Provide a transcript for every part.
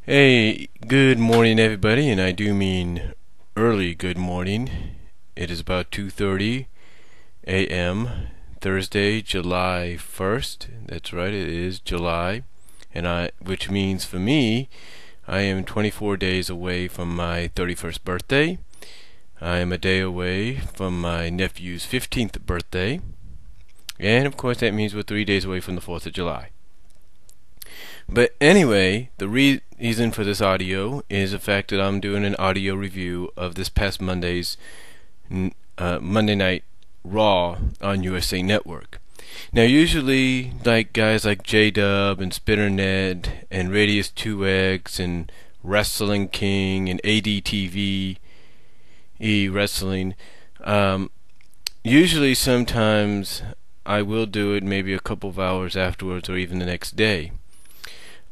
Hey, good morning everybody, and I do mean early good morning. It is about 2:30 a.m. Thursday, July 1st. That's right, it is July, which means for me, I am 24 days away from my 31st birthday. I am a day away from my nephew's 15th birthday. And of course that means we're 3 days away from the 4th of July. But anyway, the reason for this audio is the fact that I'm doing an audio review of this past Monday's Monday Night Raw on USA Network. Now usually guys like J-Dub and Spinnernet and Radius 2X and Wrestling King and ADTV Wrestling, usually sometimes I will do it maybe a couple of hours afterwards or even the next day.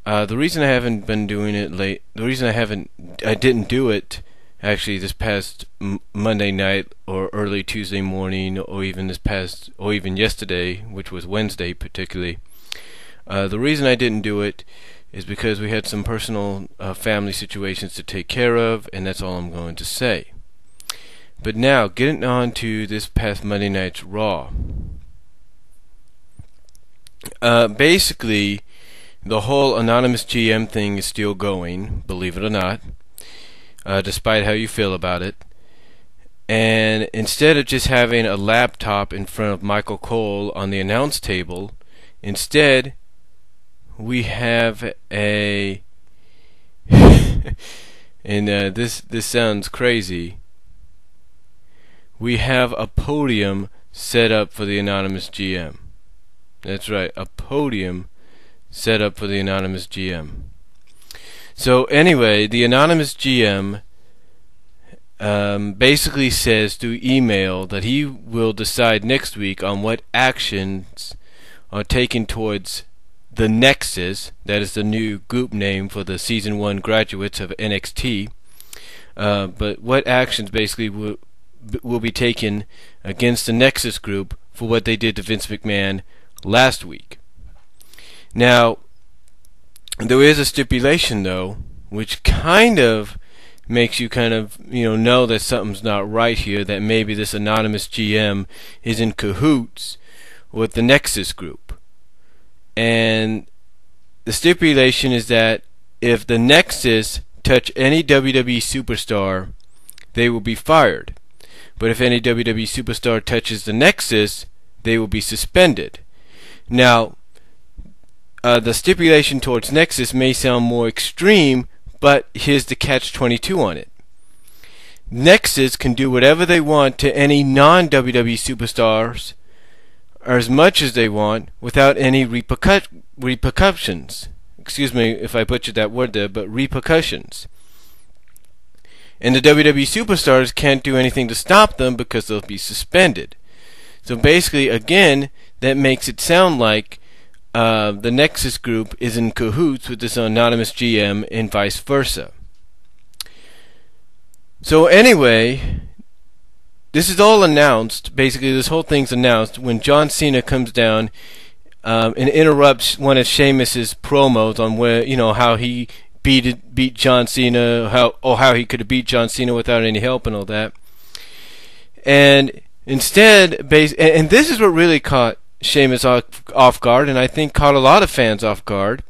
The reason I haven't been doing it I didn't do it actually this past Monday night or early Tuesday morning or even yesterday, which was Wednesday particularly. The reason I didn't do it is because we had some personal family situations to take care of, and that's all I'm going to say. But now, getting on to this past Monday night's Raw. Basically, the whole anonymous GM thing is still going, believe it or not, despite how you feel about it. And instead of just having a laptop in front of Michael Cole on the announce table, instead we have a and this sounds crazy. We have a podium set up for the anonymous GM. That's right, a podium set up for the anonymous GM. So anyway, the anonymous GM basically says through email that he will decide next week on what actions are taken towards the Nexus, that is the new group name for the Season 1 graduates of NXT, but what actions basically will be taken against the Nexus group for what they did to Vince McMahon last week. Now, there is a stipulation though, which kind of makes you know that something's not right here, that maybe this anonymous GM is in cahoots with the Nexus group. And the stipulation is that if the Nexus touch any WWE superstar, they will be fired. But if any WWE superstar touches the Nexus, they will be suspended. Now, the stipulation towards Nexus may sound more extreme, but here's the catch-22 on it. Nexus can do whatever they want to any non-WWE superstars, or as much as they want, without any repercussions. Excuse me if I butchered that word there, but repercussions. And the WWE superstars can't do anything to stop them because they'll be suspended. So basically, again, that makes it sound like the Nexus group is in cahoots with this anonymous GM and vice versa. So anyway, this is all announced. Basically, this whole thing's announced when John Cena comes down and interrupts one of Sheamus's promos on how he beat John Cena, how he could have beat John Cena without any help and all that. And instead, and this is what really caught Sheamus off guard, and I think caught a lot of fans off guard.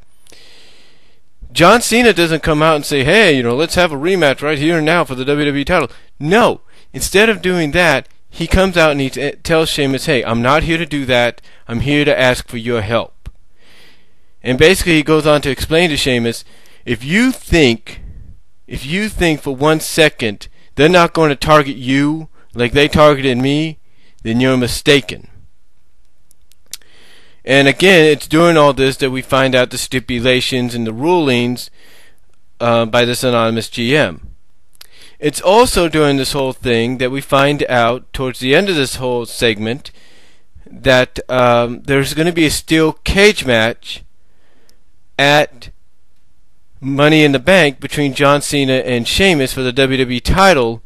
John Cena doesn't come out and say, hey, let's have a rematch right here and now for the WWE title. No. Instead of doing that, he comes out and he tells Sheamus, hey, I'm not here to do that. I'm here to ask for your help. And basically he goes on to explain to Sheamus, if you think for 1 second they're not going to target you like they targeted me, then you're mistaken. And again, it's during all this that we find out the stipulations and the rulings by this anonymous GM. It's also during this whole thing that we find out, towards the end of this whole segment, that there's going to be a steel cage match at Money in the Bank between John Cena and Sheamus for the WWE title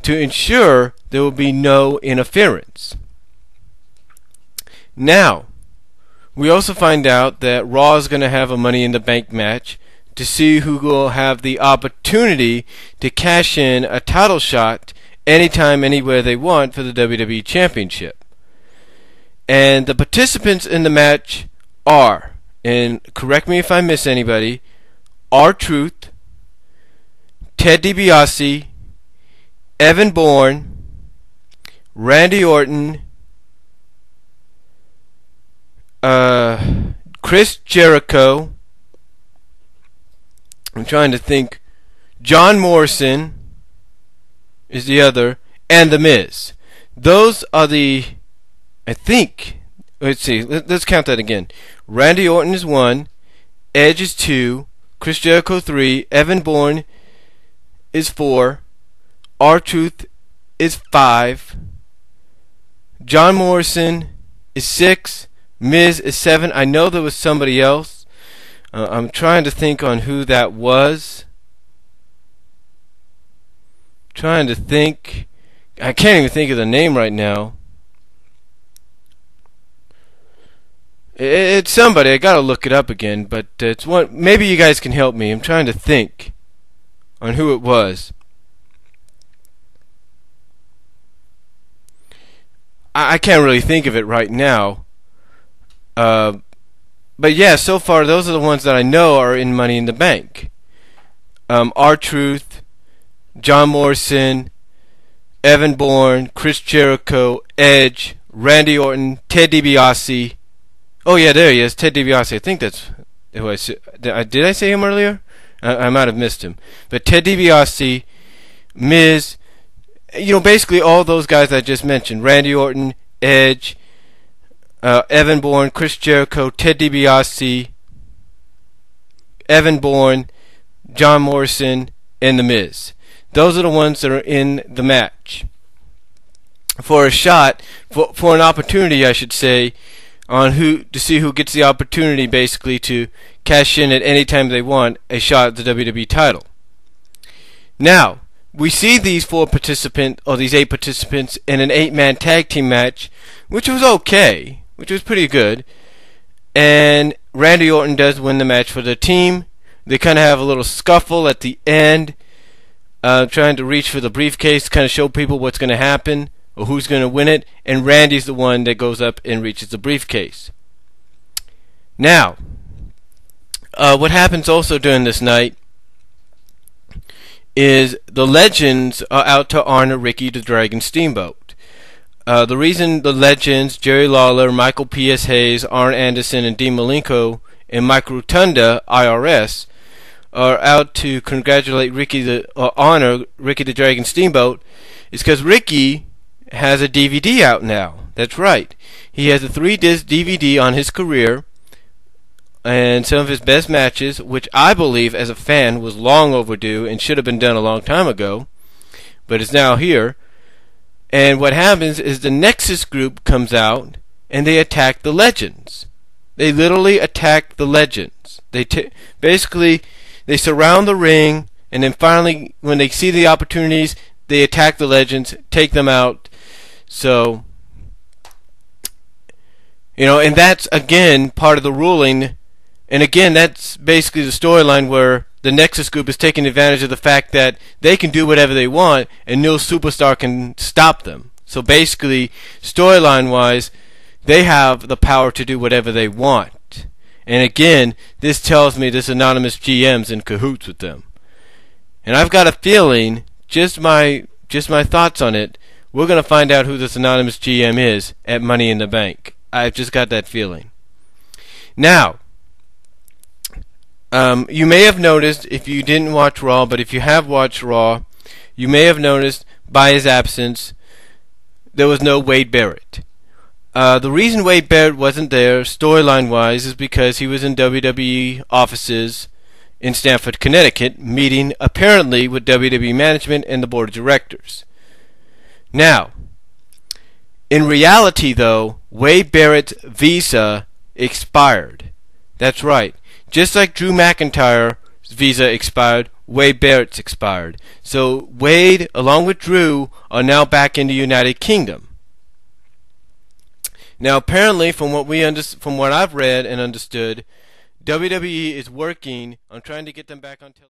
to ensure there will be no interference. Now, we also find out that Raw is going to have a Money in the Bank match to see who will have the opportunity to cash in a title shot anytime, anywhere they want for the WWE Championship. And the participants in the match are, and correct me if I miss anybody, R-Truth, Ted DiBiase, Evan Bourne, Randy Orton, Chris Jericho, I'm trying to think, John Morrison is the other, and The Miz. Those are the, I think, let's see, let's count that again. Randy Orton is 1, Edge is 2, Chris Jericho 3, Evan Bourne is 4, R-Truth is 5, John Morrison is 6, Miz is 7. I know there was somebody else. I'm trying to think on who that was. Trying to think. I can't even think of the name right now. It's somebody. I gotta look it up again, but it's one. Maybe you guys can help me. I'm trying to think on who it was. I can't really think of it right now. But yeah, so far those are the ones that I know are in Money in the Bank. R-Truth, John Morrison, Evan Bourne, Chris Jericho, Edge, Randy Orton, Ted DiBiase. Oh yeah, there he is, Ted DiBiase. I think that's who I said. Did I say him earlier? I might have missed him. But Ted DiBiase, Miz, basically all those guys I just mentioned. Randy Orton, Edge, Evan Bourne, Chris Jericho, Ted DiBiase, Evan Bourne, John Morrison, and The Miz. Those are the ones that are in the match for a shot, for an opportunity, I should say, on to see who gets the opportunity, basically, to cash in at any time they want a shot at the WWE title. Now, we see these 8 participants in an 8-man tag team match, which was okay, which was pretty good. And Randy Orton does win the match for the team. They kind of have a little scuffle at the end, trying to reach for the briefcase, kind of show people what's going to happen or who's going to win it. And Randy's the one that goes up and reaches the briefcase. Now, what happens also during this night is the Legends are out to honor Ricky the Dragon Steamboat. The reason the Legends, Jerry Lawler, Michael P.S. Hayes, Arn Anderson, and Dean Malenko, and Mike Rotunda, IRS, are out to congratulate honor Ricky the Dragon Steamboat is because Ricky has a DVD out now. That's right. He has a 3-disc DVD on his career and some of his best matches, which I believe as a fan was long overdue and should have been done a long time ago, but is now here. And what happens is the Nexus group comes out and they attack the Legends. They literally attack the Legends. Basically, they surround the ring, and then finally, when they see the opportunities, they attack the Legends, take them out. So, and that's, again, part of the ruling. And again, that's basically the storyline where the Nexus group is taking advantage of the fact that they can do whatever they want and no superstar can stop them. So basically, storyline-wise, they have the power to do whatever they want. And again, this tells me this anonymous GM's in cahoots with them. And I've got a feeling, just my thoughts on it, we're going to find out who this anonymous GM is at Money in the Bank. I've just got that feeling. Now, you may have noticed, if you didn't watch Raw, but if you have watched Raw, you may have noticed by his absence there was no Wade Barrett. The reason Wade Barrett wasn't there, storyline-wise, is because he was in WWE offices in Stamford, Connecticut, meeting apparently with WWE management and the board of directors. Now, in reality, though, Wade Barrett's visa expired. That's right. Just like Drew McIntyre's visa expired, Wade Barrett's expired. So Wade, along with Drew, are now back in the United Kingdom. Now, apparently, from what I've read and understood, WWE is working on trying to get them back on television.